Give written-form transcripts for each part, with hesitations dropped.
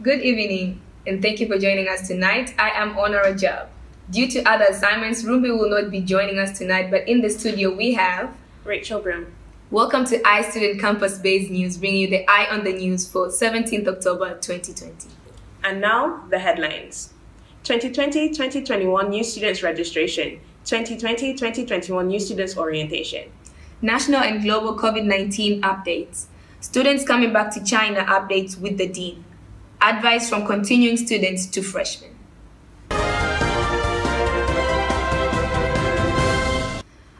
Good evening, and thank you for joining us tonight. I am Honor Rajab. Due to other assignments, Rumbi will not be joining us tonight, but in the studio we have Rachel Broom. Welcome to iSCB Campus-Based News, bringing you the Eye on the News for 17th October 2020. And now, the headlines. 2020-2021 New Students Registration. 2020-2021 New Students Orientation. National and global COVID-19 updates. Students coming back to China updates with the Dean. Advice from continuing students to freshmen.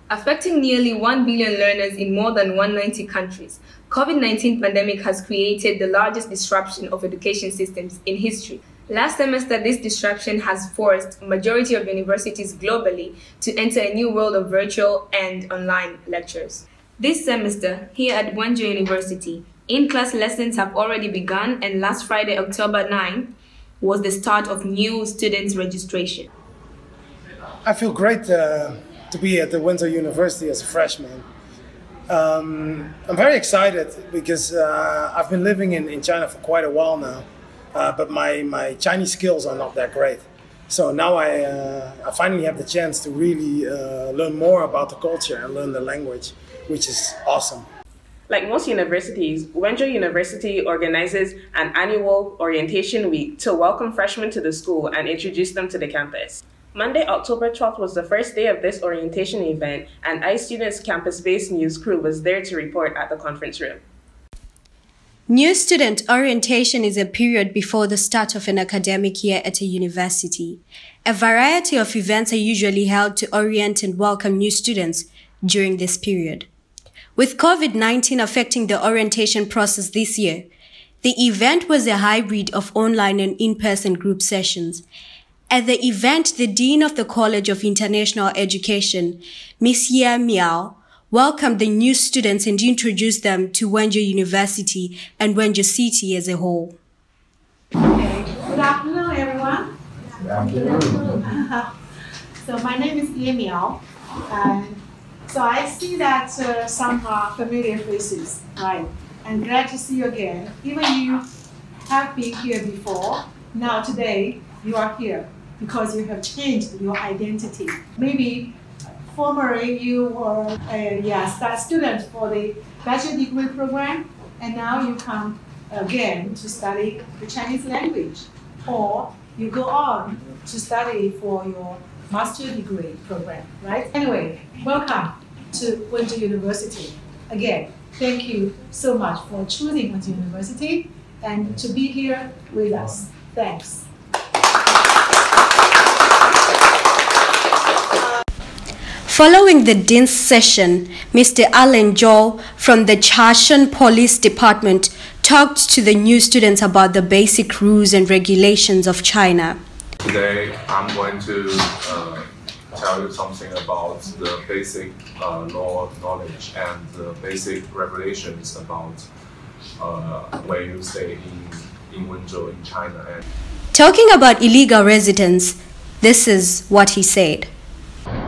Affecting nearly 1 billion learners in more than 190 countries, COVID-19 pandemic has created the largest disruption of education systems in history. Last semester, this disruption has forced a majority of universities globally to enter a new world of virtual and online lectures. This semester, here at Wenzhou University, in-class lessons have already begun, and last Friday, October 9, was the start of new students' registration. I feel great to be at the Wenzhou University as a freshman. I'm very excited because I've been living in China for quite a while now, but my Chinese skills are not that great. So now I finally have the chance to really learn more about the culture and learn the language, which is awesome. Like most universities, Wenzhou University organizes an annual orientation week to welcome freshmen to the school and introduce them to the campus. Monday, October 12th was the first day of this orientation event, and iStudents campus-based news crew was there to report at the conference room. New student orientation is a period before the start of an academic year at a university. A variety of events are usually held to orient and welcome new students during this period. With COVID-19 affecting the orientation process this year, the event was a hybrid of online and in-person group sessions. At the event, the Dean of the College of International Education, Ms. Ye Miao, welcomed the new students and introduced them to Wenzhou University and Wenzhou City as a whole. Okay. Good afternoon, everyone. Good afternoon. So my name is Ye Miao. So I see that some familiar faces, right? And glad to see you again. Even you have been here before, now today you are here because you have changed your identity. Maybe formerly you were a student for the bachelor degree program, and now you come again to study the Chinese language, or you go on to study for your master degree program, right? Anyway, welcome to Wenzhou University. Again, thank you so much for choosing Wenzhou University and to be here with us. Thanks. Following the Dean's session, Mr. Alan Zhou from the Chashan Police Department talked to the new students about the basic rules and regulations of China. Today, I'm going to tell you something about the basic law knowledge and the basic regulations about when you stay in Wenzhou in China. Talking about illegal residents, this is what he said.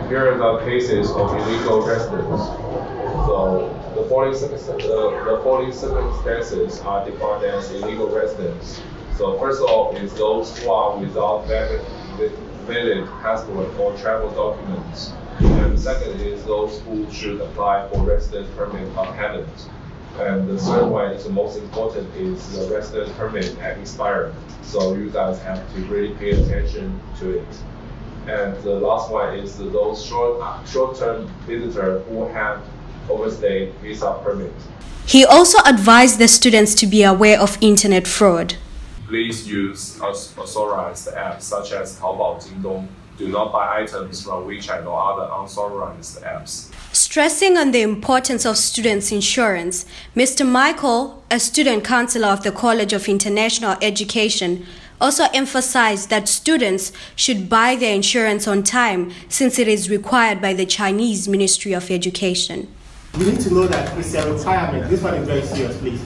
Here are the cases of illegal residents. So the following circumstances are defined as illegal residents. So first of all is those who are without valid passport or travel documents. And the second is those who should apply for residence permit applicant. And the third one is the most important is the residence permit had expired. So you guys have to really pay attention to it. And the last one is those short-term visitors who have overstayed visa permit. He also advised the students to be aware of internet fraud. Please use authorized apps such as Taobao, Jingdong. Do not buy items from WeChat or other unauthorized apps. Stressing on the importance of students' insurance, Mr. Michael, a student counselor of the College of International Education, also emphasized that students should buy their insurance on time since it is required by the Chinese Ministry of Education. You need to know that it's a requirement. This one is very serious, please.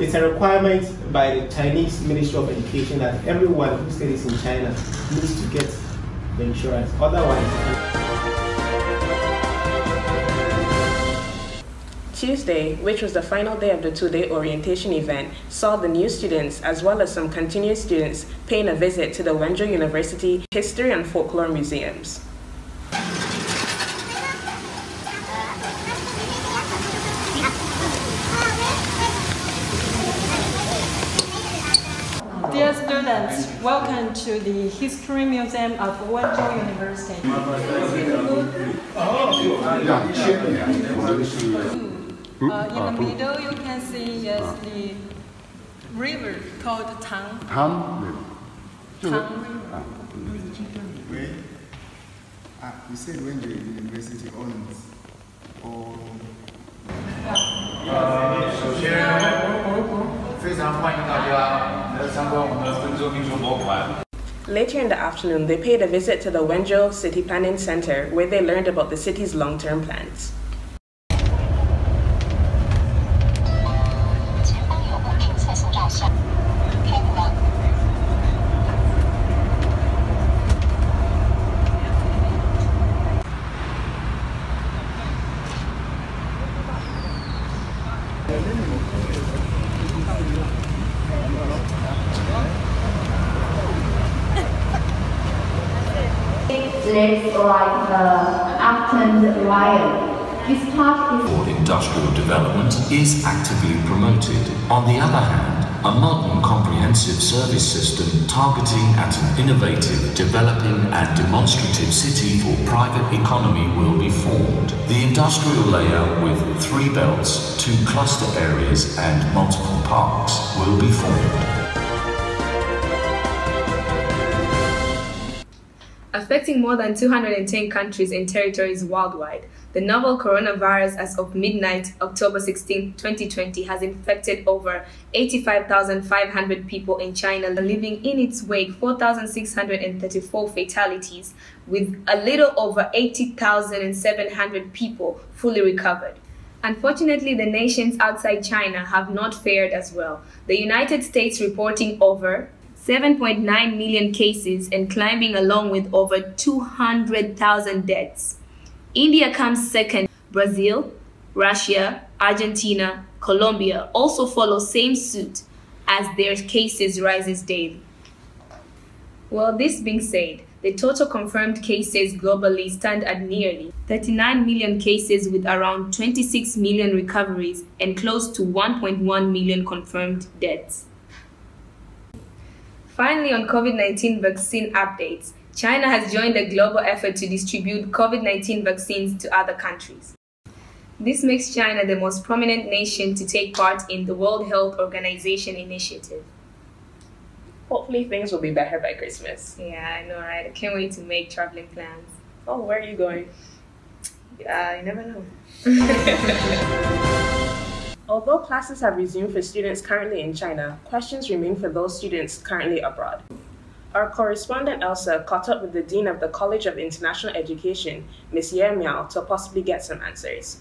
It's a requirement by the Chinese Ministry of Education that everyone who studies in China needs to get the insurance. Otherwise, Tuesday, which was the final day of the two-day orientation event, saw the new students as well as some continuing students paying a visit to the Wenzhou University History and Folklore Museums. Dear students, welcome to the History Museum of Wenzhou University. In the middle, you can see the river called Tang. Tang River. You said Wenzhou University owns all. 首先，非常欢迎大家来参观我们温州民俗博物馆。 Later in the afternoon, they paid a visit to the Wenzhou City Planning Center, where they learned about the city's long-term plans. Less like after while. This part is industrial development is actively promoted. On the other hand, a modern comprehensive service system targeting at an innovative, developing and demonstrative city for private economy will be formed. The industrial layer with 3 belts, 2 cluster areas and multiple parks will be formed. Affecting more than 210 countries and territories worldwide, the novel coronavirus as of midnight, October 16, 2020, has infected over 85,500 people in China, leaving in its wake 4,634 fatalities, with a little over 80,700 people fully recovered. Unfortunately, the nations outside China have not fared as well. The United States reporting over 7.9 million cases and climbing along with over 200,000 deaths. India comes second. Brazil, Russia, Argentina, Colombia also follow same suit as their cases rises daily. Well, this being said, the total confirmed cases globally stand at nearly 39 million cases with around 26 million recoveries and close to 1.1 million confirmed deaths. Finally, on COVID-19 vaccine updates, China has joined the global effort to distribute COVID-19 vaccines to other countries. This makes China the most prominent nation to take part in the World Health Organization initiative. Hopefully things will be better by Christmas. Yeah, I know, right? I can't wait to make traveling plans. Oh, where are you going? You never know. Although classes have resumed for students currently in China, questions remain for those students currently abroad. Our correspondent Elsa caught up with the Dean of the College of International Education, Ms. Ye Miao, to possibly get some answers.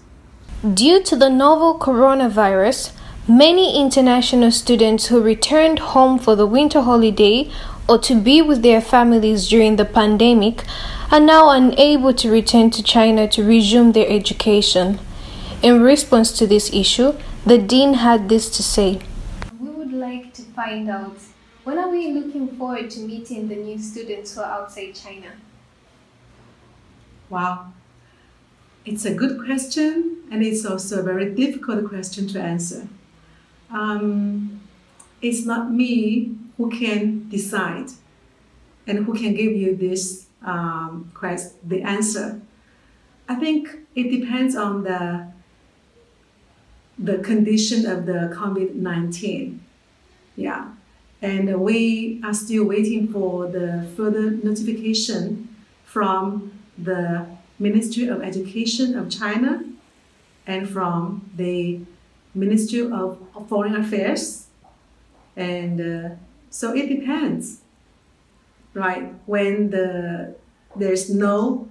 Due to the novel coronavirus, many international students who returned home for the winter holiday or to be with their families during the pandemic are now unable to return to China to resume their education. In response to this issue, the Dean had this to say. We would like to find out, when are we looking forward to meeting the new students who are outside China? Wow. It's a good question, and it's also a very difficult question to answer. It's not me who can decide and who can give you this the answer. I think it depends on the condition of the COVID-19. Yeah, and we are still waiting for the further notification from the Ministry of Education of China and from the Ministry of Foreign Affairs. And so it depends, right? When there's no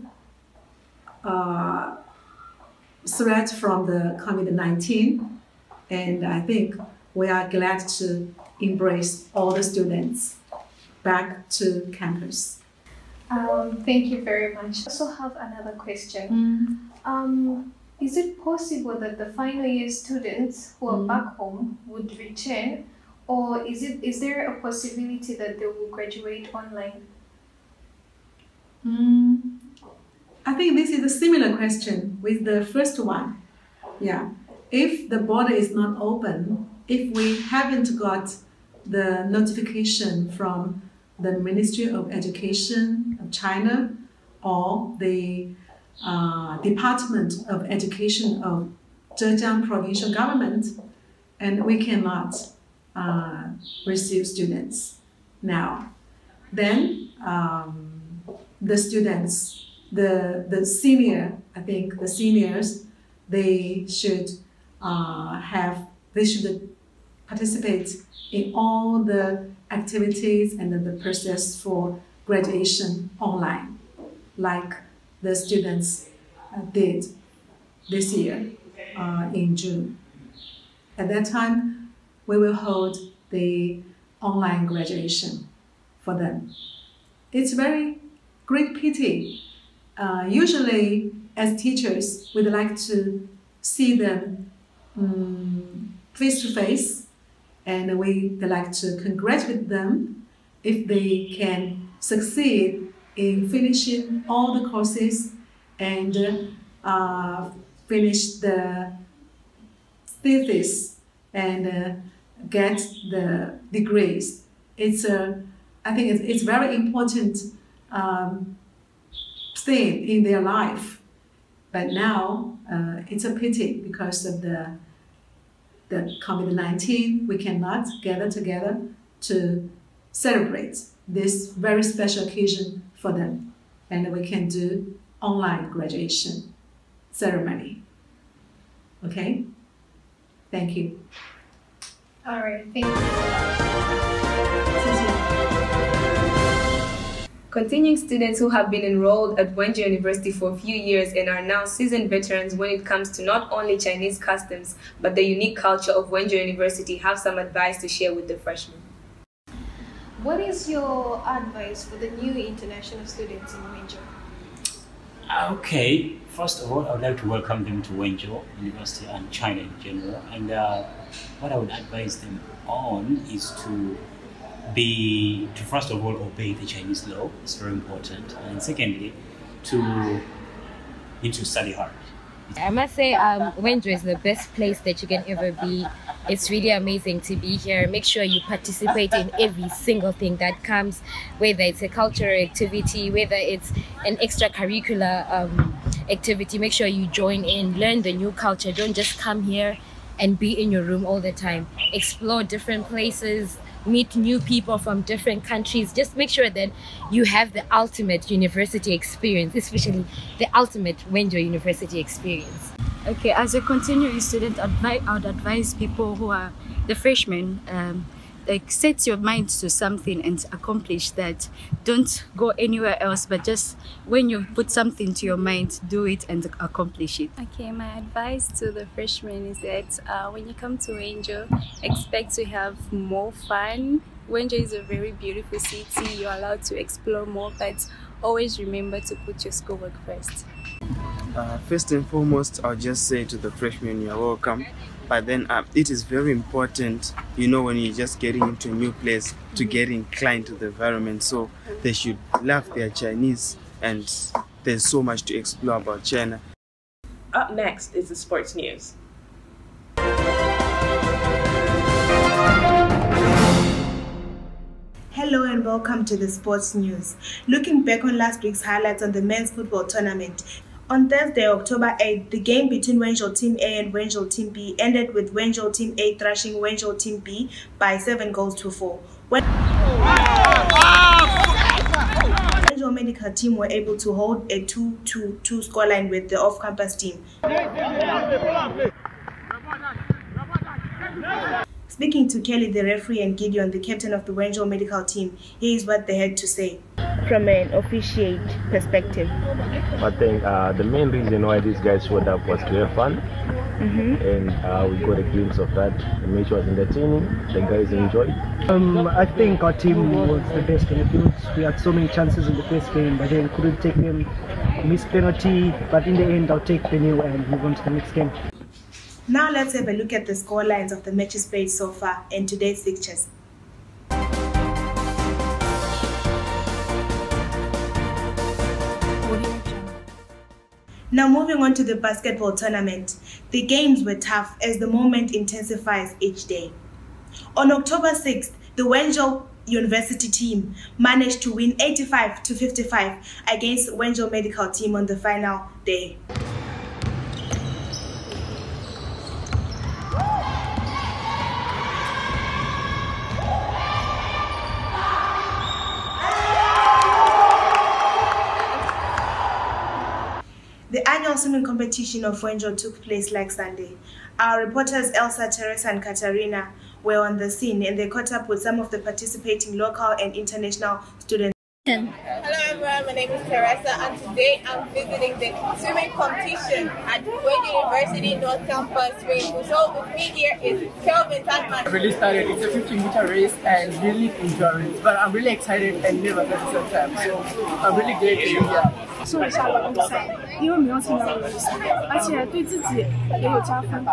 threat from the COVID-19, and I think we are glad to embrace all the students back to campus. Thank you very much. I also have another question. Is it possible that the final year students who are back home would return, or is there a possibility that they will graduate online? I think this is a similar question with the first one. Yeah, if the border is not open, if we haven't got the notification from the Ministry of Education of China or the Department of Education of Zhejiang Provincial Government, and we cannot receive students now, then the students, the senior, I think the seniors, they should participate in all the activities and the process for graduation online, like the students did this year in June. At that time, we will hold the online graduation for them. It's very great pity. Usually, as teachers, we'd like to see them face to face, and we'd like to congratulate them if they can succeed in finishing all the courses and finish the thesis and get the degrees. I think it's very important thing in their life. But now it's a pity because of the COVID-19. We cannot gather together to celebrate this very special occasion for them, and we can do online graduation ceremony. Okay? Thank you. All right, thank you. Continuing students who have been enrolled at Wenzhou University for a few years and are now seasoned veterans when it comes to not only Chinese customs, but the unique culture of Wenzhou University have some advice to share with the freshmen. What is your advice for the new international students in Wenzhou? Okay, first of all, I would like to welcome them to Wenzhou University and China in general. And what I would advise them on is to first of all obey the Chinese law. It's very important. And secondly, to study hard. I must say Wenzhou is the best place that you can ever be. It's really amazing to be here. Make sure you participate in every single thing that comes, whether it's a cultural activity, whether it's an extracurricular activity. Make sure you join in, learn the new culture. Don't just come here and be in your room all the time. Explore different places, meet new people from different countries. Just make sure that you have the ultimate university experience, especially the ultimate Wenzhou University experience. Okay, as a continuing student, I would advise people who are the freshmen, like set your mind to something and accomplish that. Don't go anywhere else, but just when you put something to your mind, do it and accomplish it. Okay, my advice to the freshmen is that when you come to Wenzhou, expect to have more fun. Wenzhou is a very beautiful city. You're allowed to explore more, but always remember to put your schoolwork first. First and foremost, I'll just say to the freshmen, you're welcome. But then it is very important, you know, when you're just getting into a new place, to get inclined to the environment. So they should love their Chinese, and there's so much to explore about China. Up next is the sports news. Hello and welcome to the sports news. Looking back on last week's highlights on the men's football tournament, on Thursday, October 8th, the game between Wenzhou Team A and Wenzhou Team B ended with Wenzhou Team A thrashing Wenzhou Team B by 7-4. Wenzhou Medical Team were able to hold a 2-2 scoreline with the off-campus team. Speaking to Kelly, the referee, and Gideon, the captain of the Wenzhou Medical Team, here is what they had to say. From an officiate perspective, I think the main reason why these guys showed up was to have fun. and we got a glimpse of that. The match was entertaining. The guys enjoyed. I think our team was the best on the field. We had so many chances in the first game, but then couldn't take them. Missed penalty, but in the end, I'll take the nil and move on to the next game. Now let's have a look at the score lines of the matches played so far and today's fixtures. Now moving on to the basketball tournament. The games were tough as the moment intensifies each day. On October 6th, the Wenzhou University team managed to win 85-55 against Wenzhou Medical team on the final day. The annual swimming competition of Wenzhou took place last Sunday. Our reporters Elsa, Teresa and Katarina were on the scene and they caught up with some of the participating local and international students. Hello everyone, my name is Teresa and today I'm visiting the swimming competition at Wenzhou University North Campus Wenzhou. So with me here is Kelvin Tadman. Really started, it's a 15-meter race and really endurance, but I'm really excited and nervous at the same time, so I'm really glad to be here. 说一下我的比赛，因为没有参加过比赛，而且对自己也有加分。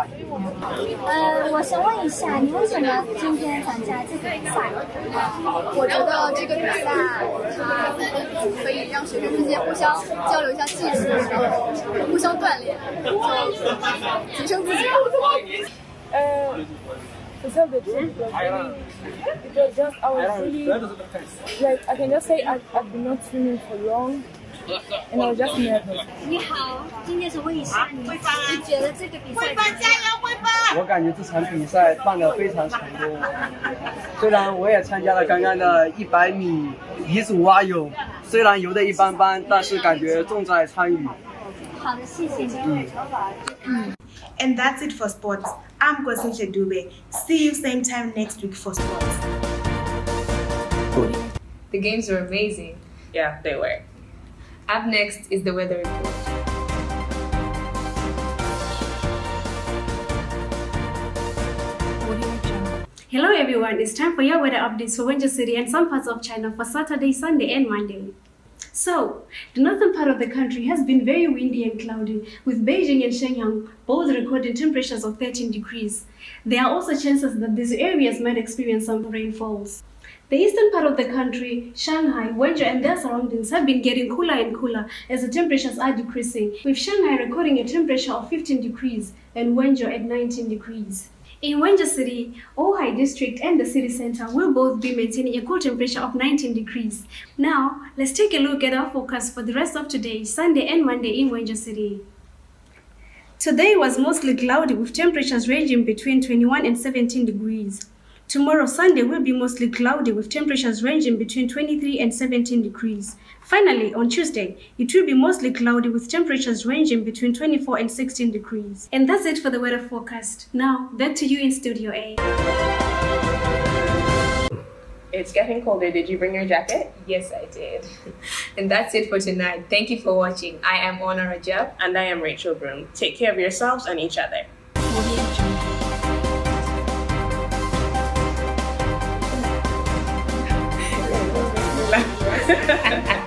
我想问一下，你为什么今天参加这个比赛？我觉得这个比赛它可以让学生之间互相交流一下技术，然后互相锻炼，提升自己。To tell the truth, because just I was really like I can just say I've been not swimming for long. And I was just nervous. 你好，今天是问一下你觉得这个比赛？我感觉这场比赛办得非常成功。虽然我也参加了刚刚的100米遗嘱蛙泳，虽然游得一般般，但是感觉重在参与。好的，谢谢你。And that's it for sports. I'm Kosinche Dube. See you same time next week for sports. The games were amazing. Yeah, they were. Up next is the weather report. Hello everyone, it's time for your weather updates for Wenzhou City and some parts of China for Saturday, Sunday and Monday. So, the northern part of the country has been very windy and cloudy, with Beijing and Shenyang both recording temperatures of 13 degrees. There are also chances that these areas might experience some rainfalls. The eastern part of the country, Shanghai, Wenzhou and their surroundings have been getting cooler and cooler as the temperatures are decreasing, with Shanghai recording a temperature of 15 degrees and Wenzhou at 19 degrees. In Wenzhou City, Ojai District and the city center will both be maintaining a cool temperature of 19 degrees. Now, let's take a look at our forecast for the rest of today, Sunday and Monday in Wenzhou City. Today was mostly cloudy with temperatures ranging between 21 and 17 degrees. Tomorrow, Sunday, will be mostly cloudy with temperatures ranging between 23 and 17 degrees. Finally, on Tuesday, it will be mostly cloudy with temperatures ranging between 24 and 16 degrees. And that's it for the weather forecast. Now, back to you in Studio A. It's getting colder. Did you bring your jacket? Yes, I did. And that's it for tonight. Thank you for watching. I am Ona Rajab. And I am Rachel Broom. Take care of yourselves and each other. Ha ha ha.